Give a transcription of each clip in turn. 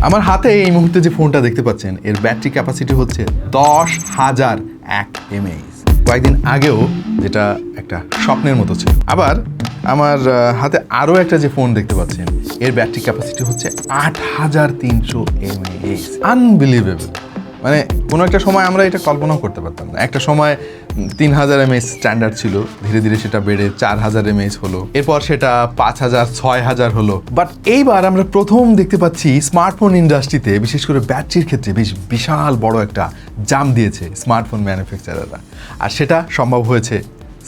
আমার হাতে এই মুহূর্তে যে ফোনটা দেখতে পাচ্ছেন এর ব্যাটারি ক্যাপাসিটি হচ্ছে 10,000 mAh। কয়েকদিন আগেও যেটা একটা স্বপ্নের মতো ছিল। আবার আমার হাতে আরও একটা যে ফোন দেখতে পাচ্ছেন এর ব্যাটারি ক্যাপাসিটি হচ্ছে 8,300 mAh। আনবিলিভেবল। মানে কোনো একটা সময় আমরা এটা কল্পনাও করতে পারতাম না। একটা সময় 3,000 mAh স্ট্যান্ডার্ড ছিল, ধীরে ধীরে সেটা বেড়ে 4,000 mAh হলো, এরপর সেটা 5,000, 6,000 হলো। বাট এইবার আমরা প্রথম দেখতে পাচ্ছি স্মার্টফোন ইন্ডাস্ট্রিতে, বিশেষ করে ব্যাটারির ক্ষেত্রে বেশ বিশাল বড় একটা জাম্প দিয়েছে স্মার্টফোন ম্যানুফ্যাকচারাররা। আর সেটা সম্ভব হয়েছে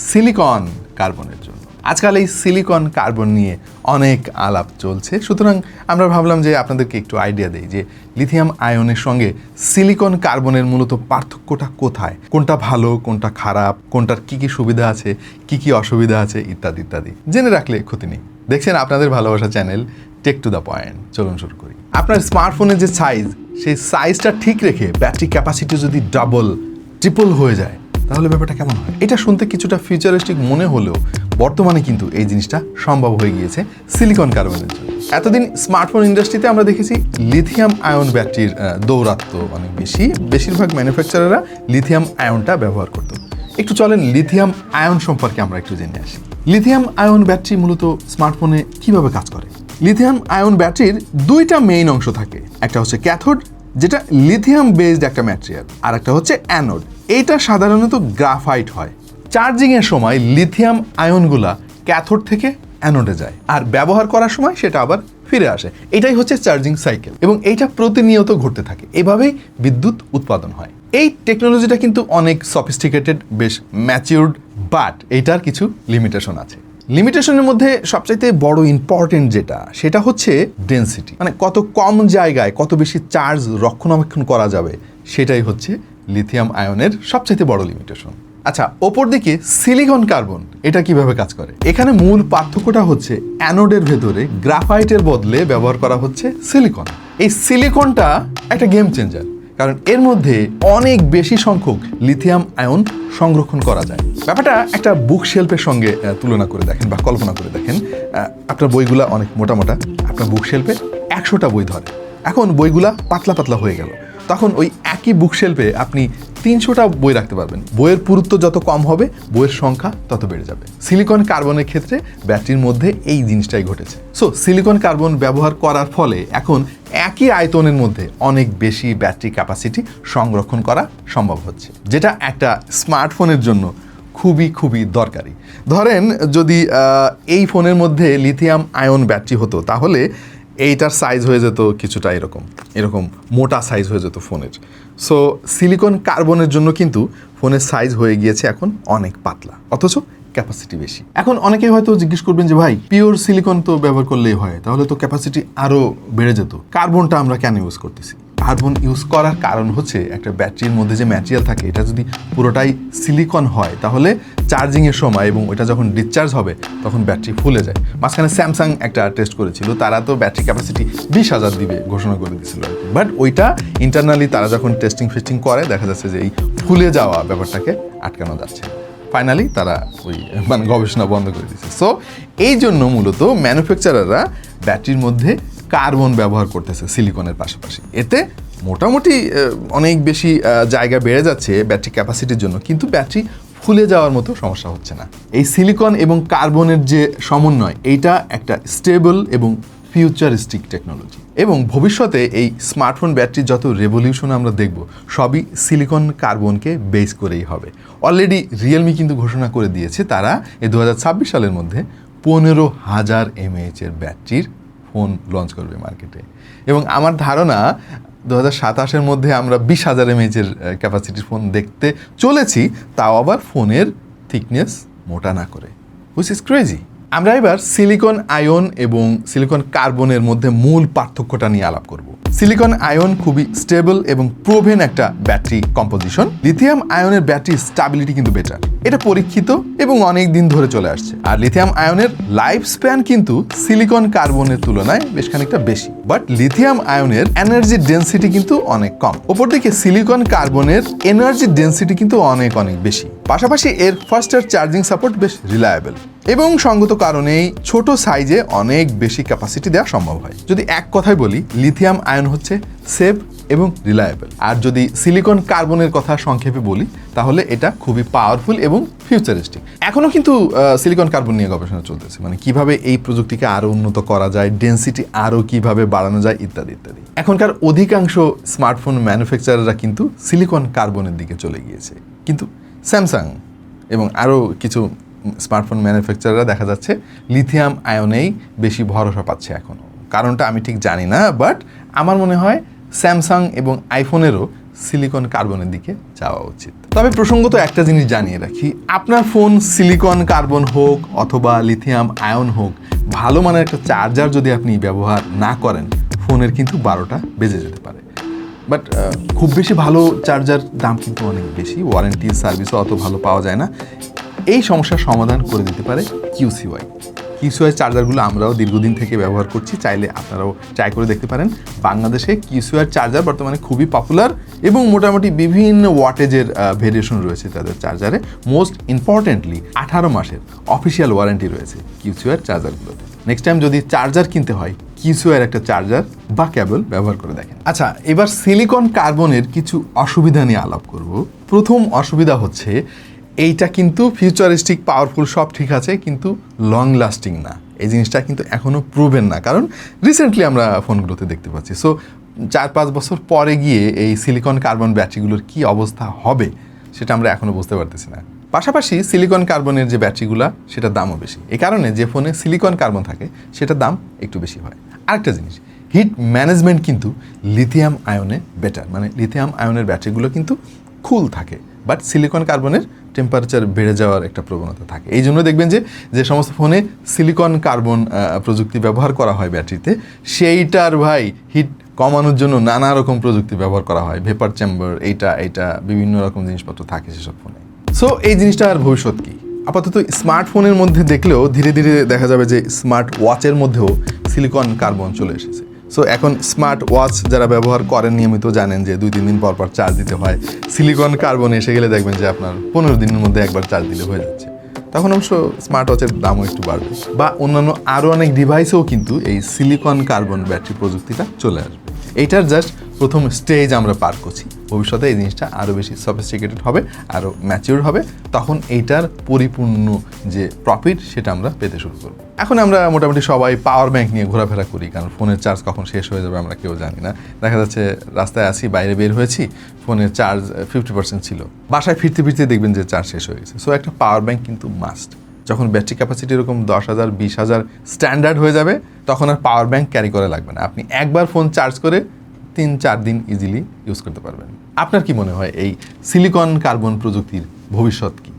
সিলিকন কার্বনের জন্য। আজকাল এই সিলিকন কার্বন নিয়ে অনেক আলাপ চলছে, সুতরাং আমরা ভাবলাম যে আপনাদেরকে একটু আইডিয়া দেই যে লিথিয়াম আয়নের সঙ্গে সিলিকন কার্বনের মূলত পার্থক্যটা কোথায়, কোনটা ভালো, কোনটা খারাপ, কোনটার কী কী সুবিধা আছে, কী কী অসুবিধা আছে, ইত্যাদি ইত্যাদি জেনে রাখলে ক্ষতি নেই। দেখছেন আপনাদের ভালোবাসা channel tech to the point. চলুন শুরু করি। আপনার স্মার্টফোনের যে সাইজ, সেই সাইজটা ঠিক রেখে ব্যাটারি ক্যাপাসিটি যদি ডাবল, ট্রিপল হয়ে যায় তাহলে ব্যাপারটা কেমন হয়? এটা শুনতে কিছুটা ফিউচারিস্টিক মনে হলেও বর্তমানে কিন্তু এই জিনিসটা সম্ভব হয়ে গিয়েছে সিলিকন কার্বনের জন্য। এতদিন স্মার্টফোন ইন্ডাস্ট্রিতে আমরা দেখেছি লিথিয়াম আয়ন ব্যাটারির দৌরাত্ম্য অনেক বেশি। বেশিরভাগ ম্যানুফ্যাকচারাররা লিথিয়াম আয়নটা ব্যবহার করতো। একটু চলেন লিথিয়াম আয়ন সম্পর্কে আমরা একটু জেনে আসি। লিথিয়াম আয়ন ব্যাটারি মূলত স্মার্টফোনে কিভাবে কাজ করে? লিথিয়াম আয়ন ব্যাটারির দুইটা মেইন অংশ থাকে। একটা হচ্ছে ক্যাথোড, যেটা লিথিয়াম বেসড একটা ম্যাটেরিয়াল, আর একটা হচ্ছে অ্যানোড। এইটা সাধারণত গ্রাফাইট হয়। চার্জিংয়ের সময় লিথিয়াম আয়নগুলা ক্যাথোড থেকে অ্যানোডে যায়, আর ব্যবহার করার সময় সেটা আবার ফিরে আসে। এটাই হচ্ছে চার্জিং সাইকেল, এবং এইটা প্রতিনিয়ত ঘটতে থাকে। এভাবেই বিদ্যুৎ উৎপাদন হয়। এই টেকনোলজিটা কিন্তু অনেক সফিস্টিকেটেড, বেশ ম্যাচিউরড, বাট এইটার কিছু লিমিটেশন আছে। লিমিটেশনের মধ্যে সবচাইতে বড় ইম্পর্টেন্ট যেটা, সেটা হচ্ছে ডেনসিটি। মানে কত কম জায়গায় কত বেশি চার্জ রক্ষণাবেক্ষণ করা যাবে, সেটাই হচ্ছে লিথিয়াম আয়নের সবচাইতে বড় লিমিটেশন। আচ্ছা, ওপর দিকে সিলিকন কার্বন এটা কিভাবে কাজ করে? এখানে মূল পার্থক্যটা হচ্ছে অ্যানোডের ভেতরে গ্রাফাইটের বদলে ব্যবহার করা হচ্ছে সিলিকন। এই সিলিকনটা একটা গেম চেঞ্জার, কারণ এর মধ্যে অনেক বেশি সংখ্যক লিথিয়াম আয়ন সংরক্ষণ করা যায়। ব্যাপারটা একটা বুক শেলফের সঙ্গে তুলনা করে দেখেন বা কল্পনা করে দেখেন। আপনার বইগুলা অনেক মোটা মোটা, আপনার বুক শেলফে 100টা বই ধরে। এখন বইগুলা পাতলা পাতলা হয়ে গেল, তখন ওই একই বুক শেলফে আপনি 300টা বই রাখতে পারবেন। বইয়ের পুরুত্ব যত কম হবে, বইয়ের সংখ্যা তত বেড়ে যাবে। সিলিকন কার্বনের ক্ষেত্রে ব্যাটারির মধ্যে এই জিনিসটাই ঘটেছে। সো সিলিকন কার্বন ব্যবহার করার ফলে এখন একই আয়তনের মধ্যে অনেক বেশি ব্যাটারি ক্যাপাসিটি সংরক্ষণ করা সম্ভব হচ্ছে, যেটা একটা স্মার্টফোনের জন্য খুবই খুবই দরকারি। ধরেন যদি এই ফোনের মধ্যে লিথিয়াম আয়ন ব্যাটারি হতো, তাহলে এইটার সাইজ হয়ে যেত কিছুটা এরকম মোটা সাইজ হয়ে যেত ফোনের। সো সিলিকন কার্বনের জন্য কিন্তু ফোনের সাইজ হয়ে গিয়েছে এখন অনেক পাতলা, অথচ ক্যাপাসিটি বেশি। এখন অনেকেই হয়তো জিজ্ঞেস করবেন যে ভাই, পিওর সিলিকন তো ব্যবহার করলেই হয়, তাহলে তো ক্যাপাসিটি আরও বেড়ে যেত, কার্বনটা আমরা কেন ইউজ করতেছি? কার্বন ইউজ করার কারণ হচ্ছে একটা ব্যাটারির মধ্যে যে ম্যাটেরিয়াল থাকে, এটা যদি পুরোটাই সিলিকন হয়, তাহলে চার্জিংয়ের সময় এবং ওটা যখন ডিসচার্জ হবে তখন ব্যাটারি ফুলে যায়। মাঝখানে স্যামসাং একটা টেস্ট করেছিল, তারা তো ব্যাটারি ক্যাপাসিটি 20,000 দিবে ঘোষণা করে দিয়েছিল, বাট ওইটা ইন্টারনালি তারা যখন টেস্টিং করে দেখা যাচ্ছে যে এই ফুলে যাওয়া ব্যাপারটাকে আটকানো যাচ্ছে। ফাইনালি তারা গবেষণা বন্ধ করে দিয়েছে। সো এই জন্য মূলত ম্যানুফ্যাকচারাররা ব্যাটারির মধ্যে কার্বন ব্যবহার করতেছে সিলিকনের পাশাপাশি। এতে মোটামুটি অনেক বেশি জায়গা বেড়ে যাচ্ছে ব্যাটারি ক্যাপাসিটির জন্য, কিন্তু ব্যাটারি ফুলে যাওয়ার মতো সমস্যা হচ্ছে না। এই সিলিকন এবং কার্বনের যে সমন্বয়, এইটা একটা স্টেবল এবং ফিউচারিস্টিক টেকনোলজি, এবং ভবিষ্যতে এই স্মার্টফোন ব্যাটারির যত রেভলিউশন আমরা দেখব, সবই সিলিকন কার্বনকে বেস করেই হবে। অলরেডি রিয়েলমি কিন্তু ঘোষণা করে দিয়েছে তারা এই 2026 সালের মধ্যে 15,000 mAh এর ব্যাটারির ফোন লঞ্চ করবে মার্কেটে, এবং আমার ধারণা 2027-এর মধ্যে আমরা 20,000 mAh এর ক্যাপাসিটির ফোন দেখতে চলেছি, তাও আবার ফোনের থিকনেস মোটা না করে, হুইচ ইজ ক্রেজি। আমরা এবার সিলিকন আয়ন এবং সিলিকন কার্বনের মধ্যে মূল পার্থক্যটা নিয়ে আলাপ করব। সিলিকন আয়ন খুবই স্টেবল এবং প্রোভেন একটা ব্যাটারি কম্পোজিশন। লিথিয়াম আয়নের ব্যাটারি স্টেবিলিটি কিন্তু বেটার, এটা পরীক্ষিত এবং অনেক দিন ধরে চলে আসছে। আর লিথিয়াম আয়নের লাইফ স্প্যান কিন্তু সিলিকন কার্বনের তুলনায় বেশ খানিকটা বেশি, বাট লিথিয়াম আয়নের এনার্জি ডেন্সিটি কিন্তু অনেক কম। অপরদিকে সিলিকন কার্বনের এনার্জি ডেন্সিটি কিন্তু অনেক বেশি। পাশাপাশি এর ফাস্টার চার্জিং সাপোর্ট বেশ রিলায়েবল। এবং সঙ্গত কারণেই ছোট সাইজে অনেক বেশি ক্যাপাসিটি দেওয়া সম্ভব হয়। যদি এক কথায় বলি, লিথিয়াম আয়ন হচ্ছে সেফ এবং রিলায়েবল। আর যদি সিলিকন কার্বনের কথা সংক্ষেপে বলি, তাহলে এটা খুবই পাওয়ারফুল এবং ফিউচারিস্টিক। এখনও কিন্তু সিলিকন কার্বন নিয়ে গবেষণা চলতেছে, মানে কিভাবে এই প্রযুক্তিকে আরও উন্নত করা যায়, ডেন্সিটি আরও কিভাবে বাড়ানো যায় ইত্যাদি ইত্যাদি। এখনকার অধিকাংশ স্মার্টফোন ম্যানুফ্যাকচারাররা কিন্তু সিলিকন কার্বনের দিকে চলে গিয়েছে, কিন্তু স্যামসাং এবং আরও কিছু স্মার্টফোন ম্যানুফ্যাকচারাররা দেখা যাচ্ছে লিথিয়াম আয়নেই বেশি ভরসা পাচ্ছে এখনও। কারণটা আমি ঠিক জানি না, বাট আমার মনে হয় স্যামসাং এবং আইফোনেরও সিলিকন কার্বনের দিকে যাওয়া উচিত। তবে প্রসঙ্গত একটা জিনিস জানিয়ে রাখি, আপনার ফোন সিলিকন কার্বন হোক অথবা লিথিয়াম আয়ন হোক, ভালো মানের একটা চার্জার যদি আপনি ব্যবহার না করেন, ফোনের কিন্তু 12টা বেজে যেতে পারে। বাট খুব বেশি ভালো চার্জার দাম কিন্তু অনেক বেশি, ওয়ারেন্টি সার্ভিসও অত ভালো পাওয়া যায় না। এই সমস্যার সমাধান করে দিতে পারে কিউসিওয়াই। কিউসিওয়াই চার্জারগুলো আমরাও দীর্ঘদিন থেকে ব্যবহার করছি, চাইলে আপনারাও ট্রাই করে দেখতে পারেন। বাংলাদেশে কিউসিওয়াই চার্জার বর্তমানে খুবই পপুলার এবং মোটামুটি বিভিন্ন ওয়াটেজের ভেরিয়েশন রয়েছে তাদের চার্জারে। মোস্ট ইম্পর্টেন্টলি 18 মাসের অফিসিয়াল ওয়ারেন্টি রয়েছে কিউসিওয়াই চার্জারগুলোতে। নেক্সট টাইম যদি চার্জার কিনতে হয়, কিউসিওয়াইয়ের একটা চার্জার বা কেবল ব্যবহার করে দেখেন। আচ্ছা, এবার সিলিকন কার্বনের কিছু অসুবিধা নিয়ে আলাপ করব। প্রথম অসুবিধা হচ্ছে, এইটা কিন্তু ফিউচারিস্টিক পাওয়ারফুল সব ঠিক আছে, কিন্তু লং লাস্টিং না। এই জিনিসটা কিন্তু এখনও প্রুভেন না, কারণ রিসেন্টলি আমরা ফোনগুলোতে দেখতে পাচ্ছি। সো 4-5 বছর পরে গিয়ে এই সিলিকন কার্বন ব্যাটারিগুলোর কী অবস্থা হবে সেটা আমরা এখনও বুঝতে পারতেছি না। পাশাপাশি সিলিকন কার্বনের যে ব্যাটারিগুলো, সেটার দামও বেশি। এই কারণে যে ফোনে সিলিকন কার্বন থাকে সেটার দাম একটু বেশি হয়। আরেকটা জিনিস, হিট ম্যানেজমেন্ট কিন্তু লিথিয়াম আয়নে বেটার, মানে লিথিয়াম আয়নের ব্যাটারিগুলো কিন্তু কুল থাকে, বাট সিলিকন কার্বনের টেম্পারেচার বেড়ে যাওয়ার একটা প্রবণতা থাকে। এই জন্য দেখবেন যে সমস্ত ফোনে সিলিকন কার্বন প্রযুক্তি ব্যবহার করা হয় ব্যাটারিতে, সেইটার ভাই হিট কমানোর জন্য নানা রকম প্রযুক্তি ব্যবহার করা হয়, ভেপার চেম্বার, এইটা বিভিন্ন রকম জিনিসপত্র থাকে সেসব ফোনে। সো এই জিনিসটার ভবিষ্যৎ কী? আপাতত স্মার্টফোনের মধ্যে দেখলেও ধীরে ধীরে দেখা যাবে যে স্মার্ট ওয়াচের মধ্যেও সিলিকন কার্বন চলে এসেছে। সো এখন স্মার্ট ওয়াচ যারা ব্যবহার করেন নিয়মিত জানেন যে 2-3 দিন পর পর চার্জ দিতে হয়। সিলিকন কার্বন এসে গেলে দেখবেন যে আপনার 15 দিনের মধ্যে একবার চার্জ দিলে হয়ে যাচ্ছে। তখন অবশ্য স্মার্ট ওয়াচের দামও একটু বাড়বে, বা অন্যান্য আরও অনেক ডিভাইসেও কিন্তু এই সিলিকন কার্বন ব্যাটারি প্রযুক্তিটা চলে আসবে। এইটার জাস্ট প্রথম স্টেজ আমরা পার করছি। ভবিষ্যতে এই জিনিসটা আরও বেশি সফিস্টিকেটেড হবে, আরও ম্যাচিউর হবে, তখন এইটার পরিপূর্ণ যে প্রফিট সেটা আমরা পেতে শুরু করব। এখন আমরা মোটামুটি সবাই পাওয়ার ব্যাংক নিয়ে ঘোরাফেরা করি, কারণ ফোনের চার্জ কখন শেষ হয়ে যাবে আমরা কেউ জানি না। দেখা যাচ্ছে রাস্তায় আসি, বাইরে বের হয়েছি, ফোনের চার্জ 50% ছিল, বাসায় ফিরতে ফিরতে দেখবেন যে চার্জ শেষ হয়ে গেছে। সো একটা পাওয়ার ব্যাংক কিন্তু মাস্ট। যখন ব্যাটারি ক্যাপাসিটি এরকম 10,000 20,000 স্ট্যান্ডার্ড হয়ে যাবে, তখন আর পাওয়ার ব্যাংক ক্যারি করা লাগবে না। আপনি একবার ফোন চার্জ করে 3-4 দিন ইজিলি ইউজ করতে পারবেন। আপনার কি মনে হয় এই সিলিকন কার্বন প্রযুক্তির ভবিষ্যৎ কি?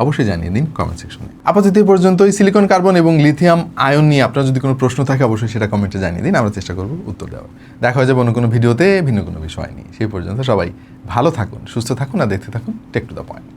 অবশ্যই জানিয়ে দিন কমেন্ট সেকশনে। আপাতত এই পর্যন্তই। সিলিকন কার্বন এবং লিথিয়াম আয়ন নিয়ে আপনার যদি কোনো প্রশ্ন থাকে, অবশ্যই সেটা কমেন্টে জানিয়ে দিন, আমরা চেষ্টা করব উত্তর দেওয়ার। দেখা হয়ে যাবে অন্য কোনো ভিডিওতে ভিন্ন কোনো বিষয় নিয়ে। সেই পর্যন্ত সবাই ভালো থাকুন, সুস্থ থাকুন আর দেখতে থাকুন টেক টু দ্য পয়েন্ট।